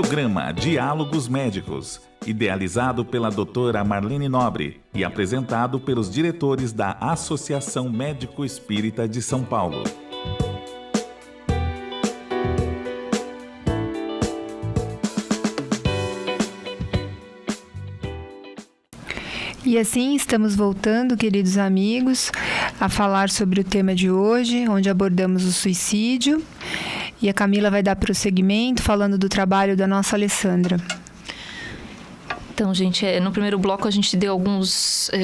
Programa Diálogos Médicos, idealizado pela doutora Marlene Nobre e apresentado pelos diretores da Associação Médico Espírita de São Paulo. E assim estamos voltando, queridos amigos, a falar sobre o tema de hoje, onde abordamos o suicídio. E a Camila vai dar prosseguimento falando do trabalho da nossa Alessandra. Então, gente, no primeiro bloco a gente deu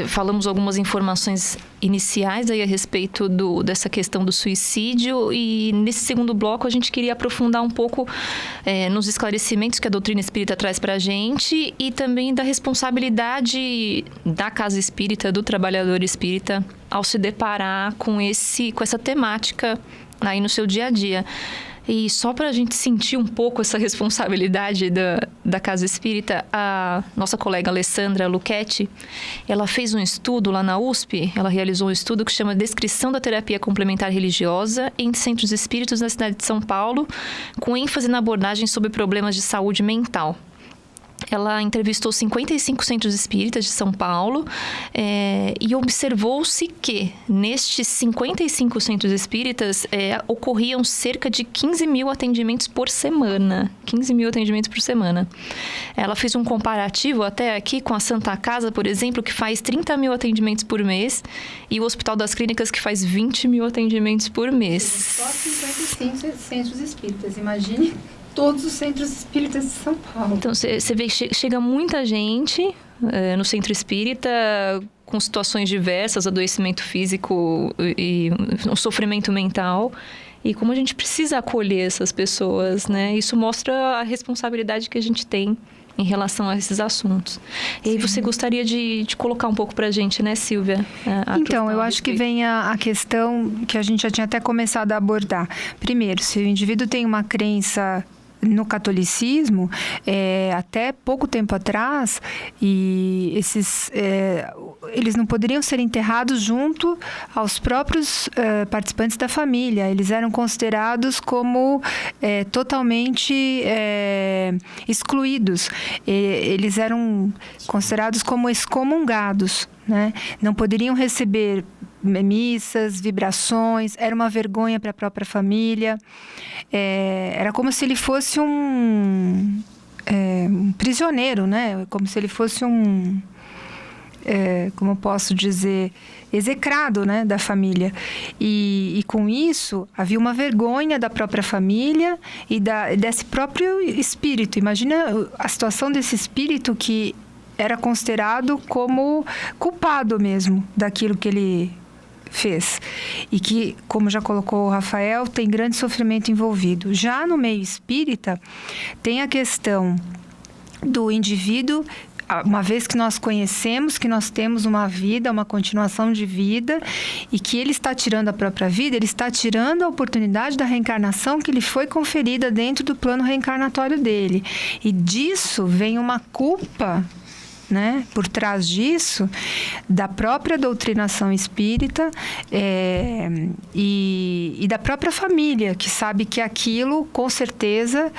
falamos algumas informações iniciais aí a respeito dessa questão do suicídio, e nesse segundo bloco a gente queria aprofundar um pouco nos esclarecimentos que a doutrina espírita traz para a gente e também da responsabilidade da casa espírita, do trabalhador espírita, ao se deparar com essa temática aí no seu dia a dia. E só para a gente sentir um pouco essa responsabilidade da Casa Espírita, a nossa colega Alessandra Luchetti, ela fez um estudo lá na USP, ela realizou um estudo que chama Descrição da Terapia Complementar Religiosa em Centros Espíritos na cidade de São Paulo, com ênfase na abordagem sobre problemas de saúde mental. Ela entrevistou 55 centros espíritas de São Paulo e observou-se que nestes 55 centros espíritas ocorriam cerca de 15 mil atendimentos por semana. 15 mil atendimentos por semana. Ela fez um comparativo até aqui com a Santa Casa, por exemplo, que faz 30 mil atendimentos por mês, e o Hospital das Clínicas, que faz 20 mil atendimentos por mês. Só 55 centros espíritas, imagine todos os centros espíritas de São Paulo. Então, você vê que chega muita gente no centro espírita com situações diversas, adoecimento físico e um sofrimento mental. E como a gente precisa acolher essas pessoas, né? Isso mostra a responsabilidade que a gente tem em relação a esses assuntos. E aí você gostaria de colocar um pouco para a gente, né, Silvia? Então, eu acho que vem a questão que a gente já tinha até começado a abordar. Primeiro, se o indivíduo tem uma crença no catolicismo, até pouco tempo atrás, e eles não poderiam ser enterrados junto aos próprios participantes da família. Eles eram considerados como totalmente excluídos. Eles eram considerados como excomungados, né? Não poderiam receber missas, vibrações, era uma vergonha para a própria família. Era como se ele fosse um prisioneiro, né? Como se ele fosse como eu posso dizer, execrado, né, da família. E com isso, havia uma vergonha da própria família e desse próprio espírito. Imagina a situação desse espírito que era considerado como culpado mesmo daquilo que ele fez. E que, como já colocou o Rafael, tem grande sofrimento envolvido. Já no meio espírita, tem a questão do indivíduo, uma vez que nós conhecemos que nós temos uma vida, uma continuação de vida, e que ele está tirando a própria vida, ele está tirando a oportunidade da reencarnação que lhe foi conferida dentro do plano reencarnatório dele. E disso vem uma culpa, né, por trás disso, da própria doutrinação espírita e da própria família, que sabe que aquilo, com certeza,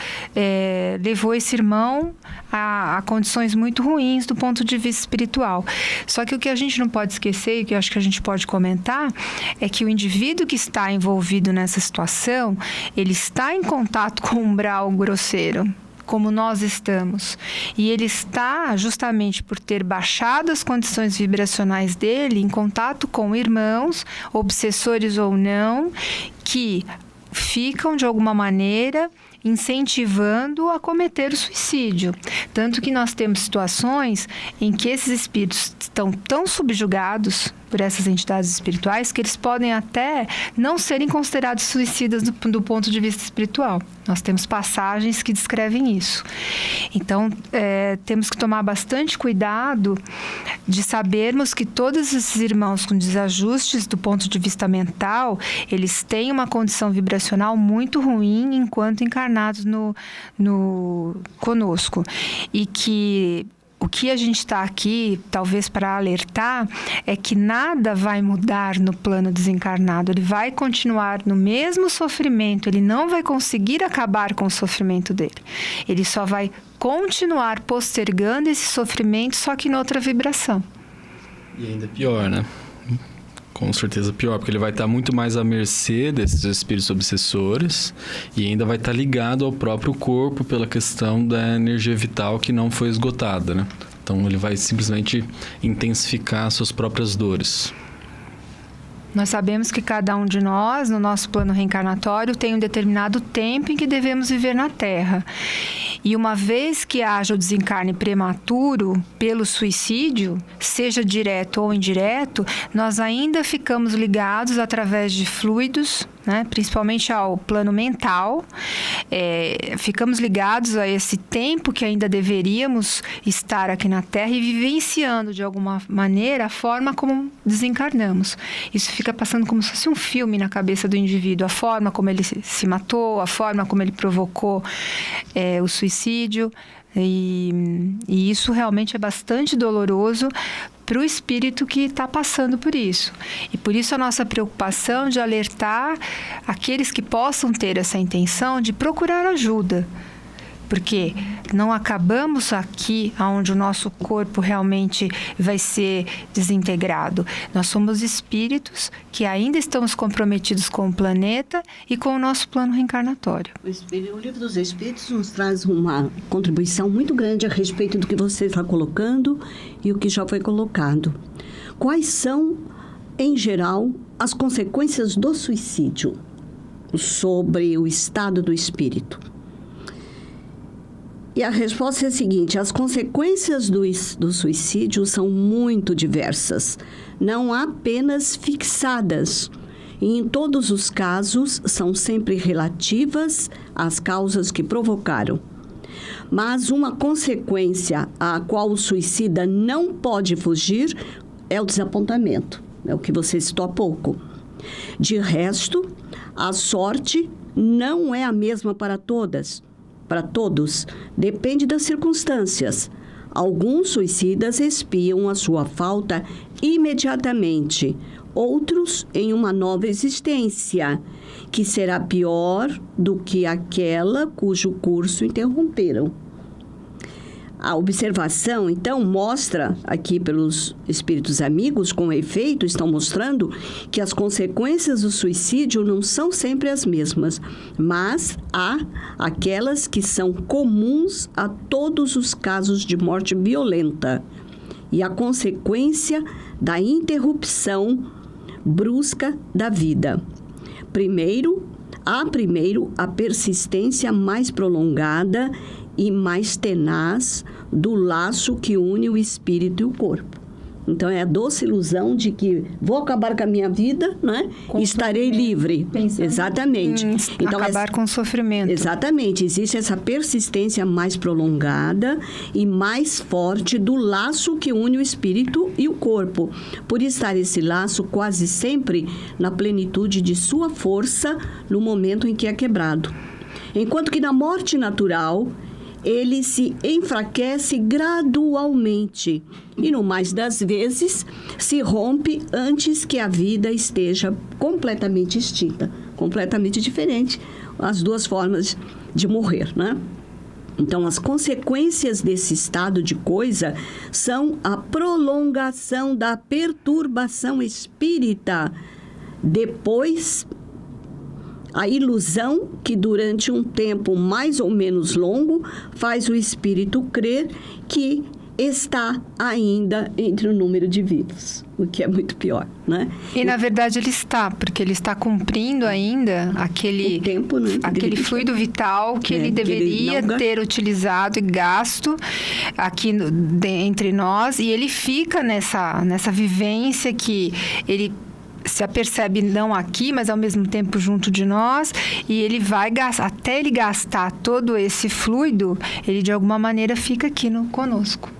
levou esse irmão a condições muito ruins do ponto de vista espiritual. Só que o que a gente não pode esquecer, e o que eu acho que a gente pode comentar, é que o indivíduo que está envolvido nessa situação, ele está em contato com o umbral grosseiro, como nós estamos. E ele está, justamente por ter baixado as condições vibracionais dele, em contato com irmãos, obsessores ou não, que ficam, de alguma maneira, incentivando a cometer o suicídio. Tanto que nós temos situações em que esses espíritos estão tão subjugados por essas entidades espirituais que eles podem até não serem considerados suicidas do ponto de vista espiritual. Nós temos passagens que descrevem isso. Então, temos que tomar bastante cuidado de sabermos que todos esses irmãos com desajustes do ponto de vista mental, eles têm uma condição vibracional muito ruim enquanto encarnados conosco. E que O que a gente está aqui, talvez para alertar, é que nada vai mudar no plano desencarnado. Ele vai continuar no mesmo sofrimento, ele não vai conseguir acabar com o sofrimento dele. Ele só vai continuar postergando esse sofrimento, só que em outra vibração. E ainda pior, né? Com certeza pior, porque ele vai estar muito mais à mercê desses espíritos obsessores e ainda vai estar ligado ao próprio corpo pela questão da energia vital que não foi esgotada, né? Então ele vai simplesmente intensificar suas próprias dores. Nós sabemos que cada um de nós, no nosso plano reencarnatório, tem um determinado tempo em que devemos viver na Terra. E uma vez que haja o desencarne prematuro pelo suicídio, seja direto ou indireto, nós ainda ficamos ligados através de fluidos, né, principalmente ao plano mental. Ficamos ligados a esse tempo que ainda deveríamos estar aqui na Terra e vivenciando de alguma maneira a forma como desencarnamos. Isso fica passando como se fosse um filme na cabeça do indivíduo, a forma como ele se matou, a forma como ele provocou o suicídio, e isso realmente é bastante doloroso para o espírito que está passando por isso. E por isso a nossa preocupação de alertar aqueles que possam ter essa intenção de procurar ajuda. Porque não acabamos aqui onde o nosso corpo realmente vai ser desintegrado. Nós somos espíritos que ainda estamos comprometidos com o planeta e com o nosso plano reencarnatório. O Livro dos Espíritos nos traz uma contribuição muito grande a respeito do que você está colocando e o que já foi colocado. Quais são, em geral, as consequências do suicídio sobre o estado do espírito? E a resposta é a seguinte: as consequências do suicídio são muito diversas, não apenas fixadas. E em todos os casos, são sempre relativas às causas que provocaram. Mas uma consequência à qual o suicida não pode fugir é o desapontamento. É o que você citou há pouco. De resto, a sorte não é a mesma para todos. Depende das circunstâncias. Alguns suicidas expiam a sua falta imediatamente, outros em uma nova existência, que será pior do que aquela cujo curso interromperam. A observação, então, mostra aqui pelos espíritos amigos, com efeito, estão mostrando que as consequências do suicídio não são sempre as mesmas, mas há aquelas que são comuns a todos os casos de morte violenta e a consequência da interrupção brusca da vida. Primeiro, a persistência mais prolongada e mais tenaz do laço que une o espírito e o corpo. Então, é a doce ilusão de que vou acabar com a minha vida, né? E estarei livre. Exatamente. Então, acabar com o sofrimento. Exatamente. Existe essa persistência mais prolongada e mais forte do laço que une o espírito e o corpo. Por estar esse laço quase sempre na plenitude de sua força no momento em que é quebrado. Enquanto que na morte natural, ele se enfraquece gradualmente e, no mais das vezes, se rompe antes que a vida esteja completamente extinta. Completamente diferente as duas formas de morrer, né? Então, as consequências desse estado de coisa são a prolongação da perturbação espírita. Depois, a ilusão que durante um tempo mais ou menos longo faz o espírito crer que está ainda entre o número de vivos, o que é muito pior, né? E na verdade ele está, porque ele está cumprindo ainda aquele tempo, né? Aquele fluido vital que ele deveria ter utilizado e gasto aqui entre nós, e ele fica nessa vivência que ele se apercebe não aqui, mas ao mesmo tempo junto de nós, e ele vai gastar, até ele gastar todo esse fluido, ele de alguma maneira fica aqui conosco.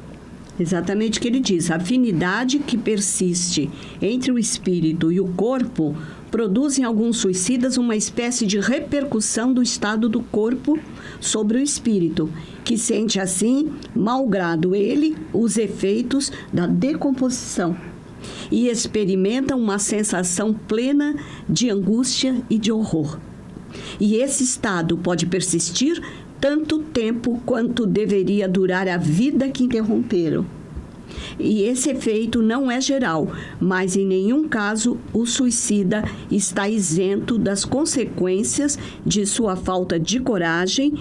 Exatamente o que ele diz. A afinidade que persiste entre o espírito e o corpo produz em alguns suicidas uma espécie de repercussão do estado do corpo sobre o espírito, que sente assim, malgrado ele, os efeitos da decomposição e experimenta uma sensação plena de angústia e de horror. E esse estado pode persistir tanto tempo quanto deveria durar a vida que interromperam. E esse efeito não é geral, mas em nenhum caso o suicida está isento das consequências de sua falta de coragem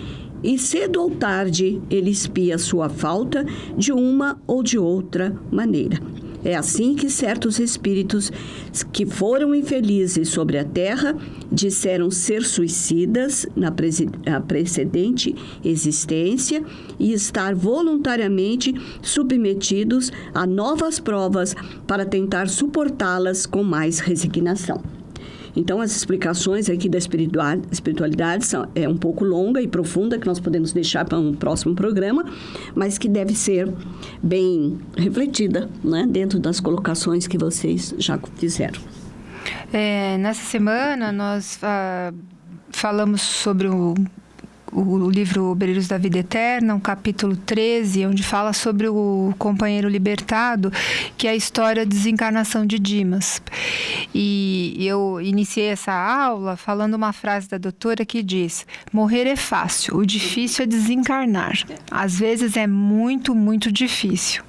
e cedo ou tarde ele expia sua falta de uma ou de outra maneira. É assim que certos espíritos que foram infelizes sobre a terra disseram ser suicidas na precedente existência e estar voluntariamente submetidos a novas provas para tentar suportá-las com mais resignação. Então, as explicações aqui da espiritualidade é um pouco longa e profunda, que nós podemos deixar para um próximo programa, mas que deve ser bem refletida, né, dentro das colocações que vocês já fizeram. Nessa semana, nós falamos sobre o livro Obreiros da Vida Eterna, um capítulo 13, onde fala sobre o companheiro libertado, que é a história da desencarnação de Dimas. E eu iniciei essa aula falando uma frase da doutora que diz: morrer é fácil, o difícil é desencarnar. Às vezes é muito, muito difícil.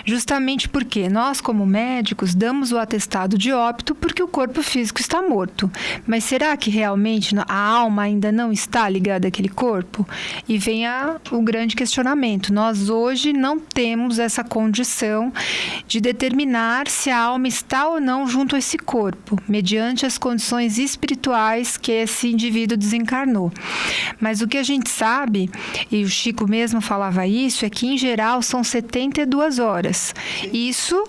Justamente porque nós, como médicos, damos o atestado de óbito porque o corpo físico está morto. Mas será que realmente a alma ainda não está ligada àquele corpo? E vem o grande questionamento. Nós hoje não temos essa condição de determinar se a alma está ou não junto a esse corpo, mediante as condições espirituais que esse indivíduo desencarnou. Mas o que a gente sabe, e o Chico mesmo falava isso, é que em geral são 72 horas. Isso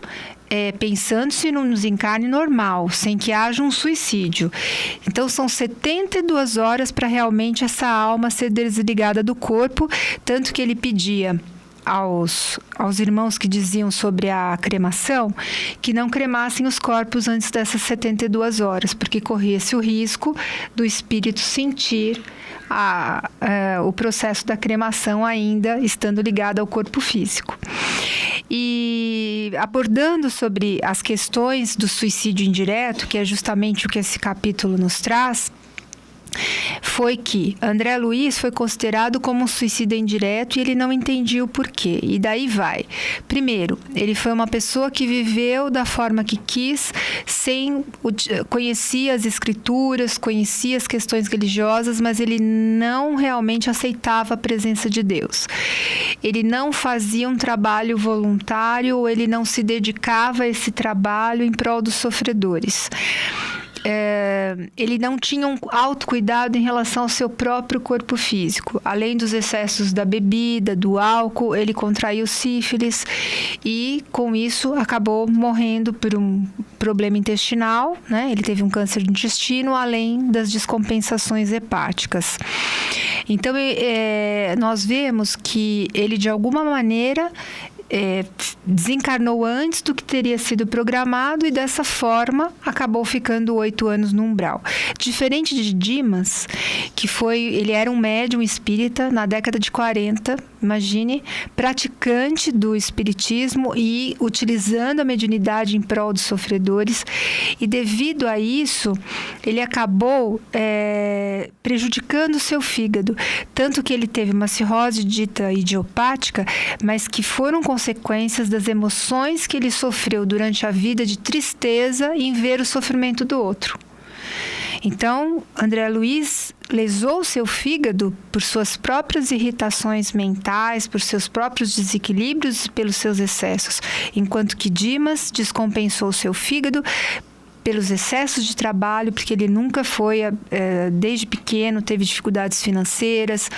pensando-se num desencarne normal, sem que haja um suicídio. Então, são 72 horas para realmente essa alma ser desligada do corpo, tanto que ele pedia aos irmãos que diziam sobre a cremação, que não cremassem os corpos antes dessas 72 horas, porque corria-se o risco do espírito sentir o processo da cremação ainda estando ligado ao corpo físico. E abordando sobre as questões do suicídio indireto, que é justamente o que esse capítulo nos traz, foi que André Luiz foi considerado como um suicida indireto e ele não entendia o porquê. E daí vai. Primeiro, ele foi uma pessoa que viveu da forma que quis, conhecia as escrituras, conhecia as questões religiosas, mas ele não realmente aceitava a presença de Deus. Ele não fazia um trabalho voluntário, ou ele não se dedicava a esse trabalho em prol dos sofredores. Ele não tinha um autocuidado em relação ao seu próprio corpo físico. Além dos excessos da bebida, do álcool, ele contraiu sífilis e, com isso, acabou morrendo por um problema intestinal, né? Ele teve um câncer de intestino, além das descompensações hepáticas. Então, nós vemos que ele, de alguma maneira, desencarnou antes do que teria sido programado e dessa forma acabou ficando 8 anos no umbral. Diferente de Dimas, ele era um médium espírita na década de 40, imagine, praticante do espiritismo e utilizando a mediunidade em prol dos sofredores, e devido a isso ele acabou prejudicando o seu fígado, tanto que ele teve uma cirrose dita idiopática, mas que foram consequências das emoções que ele sofreu durante a vida de tristeza em ver o sofrimento do outro. Então, André Luiz lesou seu fígado por suas próprias irritações mentais, por seus próprios desequilíbrios e pelos seus excessos, enquanto que Dimas descompensou seu fígado pelos excessos de trabalho, porque ele nunca foi, desde pequeno, teve dificuldades financeiras,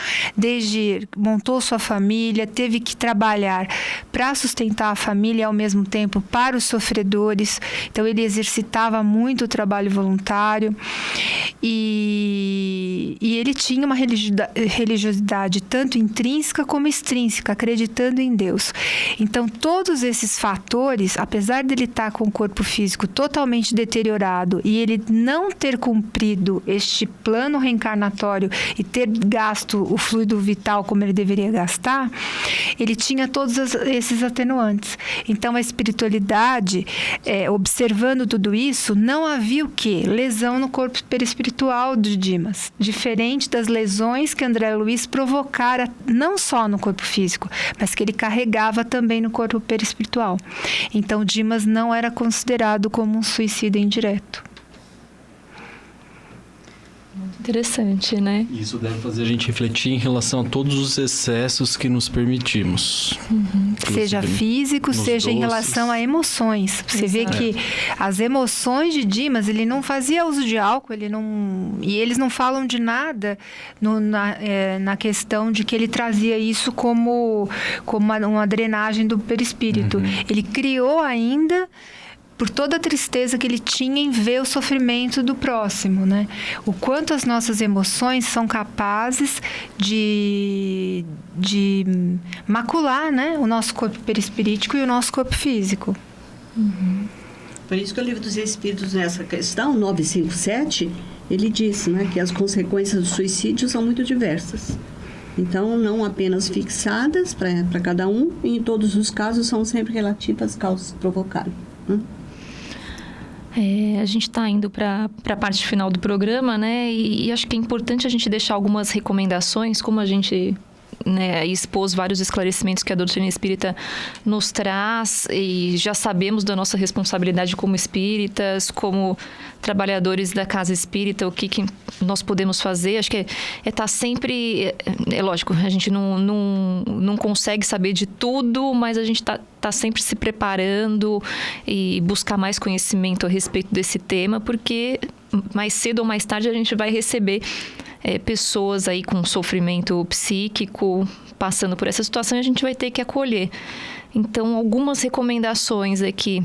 montou sua família, teve que trabalhar para sustentar a família e, ao mesmo tempo, para os sofredores. Então, ele exercitava muito o trabalho voluntário e ele tinha uma religiosidade tanto intrínseca como extrínseca, acreditando em Deus. Então, todos esses fatores, apesar dele estar com o corpo físico totalmente deteriorado, deteriorado e ele não ter cumprido este plano reencarnatório e ter gasto o fluido vital como ele deveria gastar, ele tinha todos esses atenuantes. Então, a espiritualidade, observando tudo isso, não havia o quê? Lesão no corpo perispiritual de Dimas, diferente das lesões que André Luiz provocara não só no corpo físico, mas que ele carregava também no corpo perispiritual. Então, Dimas não era considerado como um suicida indireto. Interessante, né? Isso deve fazer a gente refletir em relação a todos os excessos que nos permitimos. Seja físico, seja em doces. relação a emoções. Você vê que as emoções de Dimas, ele não fazia uso de álcool, e eles não falam de nada na questão de que ele trazia isso como uma drenagem do perispírito. Ele criou ainda por toda a tristeza que ele tinha em ver o sofrimento do próximo, né? O quanto as nossas emoções são capazes de macular, né? O nosso corpo perispirítico e o nosso corpo físico. Por isso que o Livro dos Espíritos, nessa questão 957, ele diz, né, que as consequências do suicídio são muito diversas. Então, não apenas fixadas para cada um, e em todos os casos são sempre relativas às causas que provocaram. A gente está indo para a parte final do programa, né? E acho que é importante a gente deixar algumas recomendações, como a gente, né, expôs vários esclarecimentos que a doutrina espírita nos traz, e já sabemos da nossa responsabilidade como espíritas, como trabalhadores da casa espírita, o que nós podemos fazer. Acho que é estar sempre... É lógico, a gente não consegue saber de tudo, mas a gente tá sempre se preparando e buscar mais conhecimento a respeito desse tema, porque mais cedo ou mais tarde a gente vai receber pessoas aí com sofrimento psíquico passando por essa situação, e a gente vai ter que acolher. Então, algumas recomendações aqui.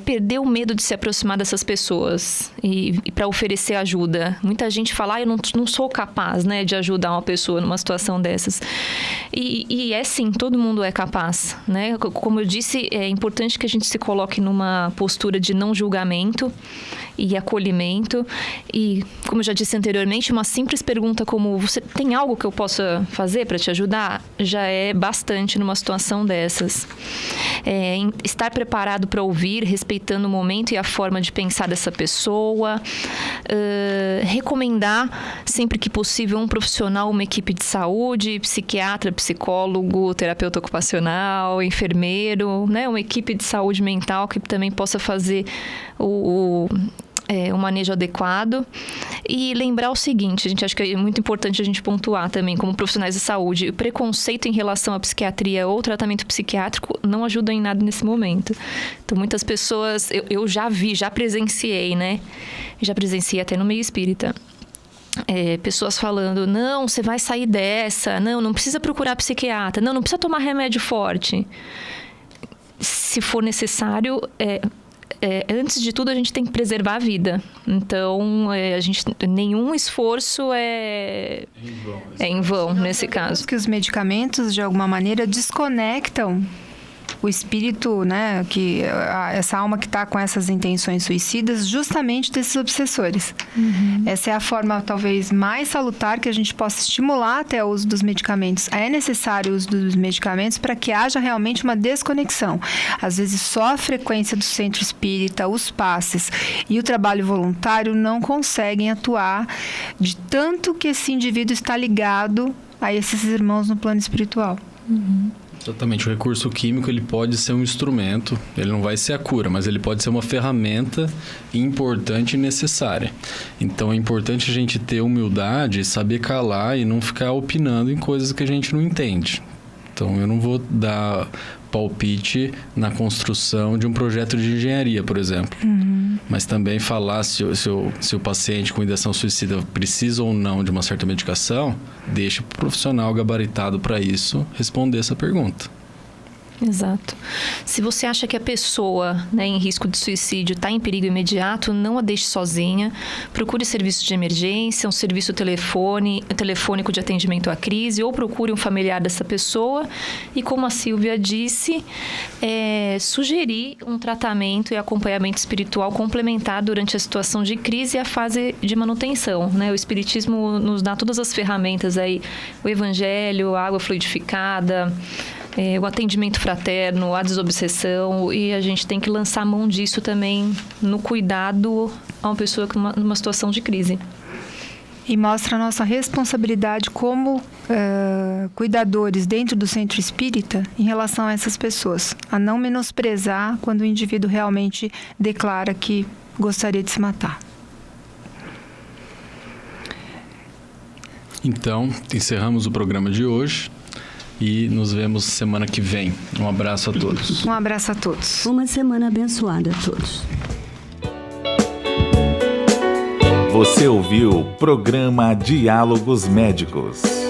Perder o medo de se aproximar dessas pessoas e para oferecer ajuda. Muita gente fala, eu não sou capaz, né, de ajudar uma pessoa numa situação dessas. E sim, todo mundo é capaz, né? Como eu disse, é importante que a gente se coloque numa postura de não julgamento e acolhimento. E, como eu já disse anteriormente, uma simples pergunta como: você tem algo que eu possa fazer para te ajudar? Já é bastante numa situação dessas. Estar preparado para ouvir, respeitando o momento e a forma de pensar dessa pessoa. Recomendar, sempre que possível, um profissional, uma equipe de saúde, psiquiatra, psicólogo, terapeuta ocupacional, enfermeiro, né? Uma equipe de saúde mental que também possa fazer o manejo adequado. E lembrar o seguinte, gente, acho que é muito importante a gente pontuar também, como profissionais de saúde: o preconceito em relação à psiquiatria ou tratamento psiquiátrico não ajuda em nada nesse momento. Então, muitas pessoas, eu já presenciei, né? Já presenciei até no meio espírita. Pessoas falando: não, você vai sair dessa, não precisa procurar psiquiatra, não precisa tomar remédio forte. Se for necessário, antes de tudo, a gente tem que preservar a vida. Então, nenhum esforço é em vão nesse caso. Que os medicamentos, de alguma maneira, desconectam o espírito, né, essa alma que está com essas intenções suicidas, justamente desses obsessores. Essa é a forma, talvez, mais salutar que a gente possa estimular até o uso dos medicamentos. É necessário o uso dos medicamentos para que haja realmente uma desconexão. Às vezes, só a frequência do centro espírita, os passes e o trabalho voluntário não conseguem atuar, de tanto que esse indivíduo está ligado a esses irmãos no plano espiritual. Exatamente. O recurso químico, ele pode ser um instrumento, ele não vai ser a cura, mas ele pode ser uma ferramenta importante e necessária. Então, é importante a gente ter humildade, saber calar e não ficar opinando em coisas que a gente não entende. Então, eu não vou dar palpite na construção de um projeto de engenharia, por exemplo. Mas também falar se o paciente com ideação suicida precisa ou não de uma certa medicação, deixa o profissional gabaritado para isso responder essa pergunta. Exato. Se você acha que a pessoa, né, em risco de suicídio está em perigo imediato, não a deixe sozinha. Procure serviço de emergência, um serviço telefônico de atendimento à crise, ou procure um familiar dessa pessoa. E como a Silvia disse, sugerir um tratamento e acompanhamento espiritual complementar durante a situação de crise e a fase de manutenção, né? O Espiritismo nos dá todas as ferramentas aí, o Evangelho, a água fluidificada, o atendimento fraterno, a desobsessão, e a gente tem que lançar a mão disso também no cuidado a uma pessoa numa situação de crise. E mostra a nossa responsabilidade como cuidadores dentro do centro espírita em relação a essas pessoas, a não menosprezar quando o indivíduo realmente declara que gostaria de se matar. Então, encerramos o programa de hoje. E nos vemos semana que vem. Um abraço a todos. Um abraço a todos. Uma semana abençoada a todos. Você ouviu o programa Diálogos Médicos.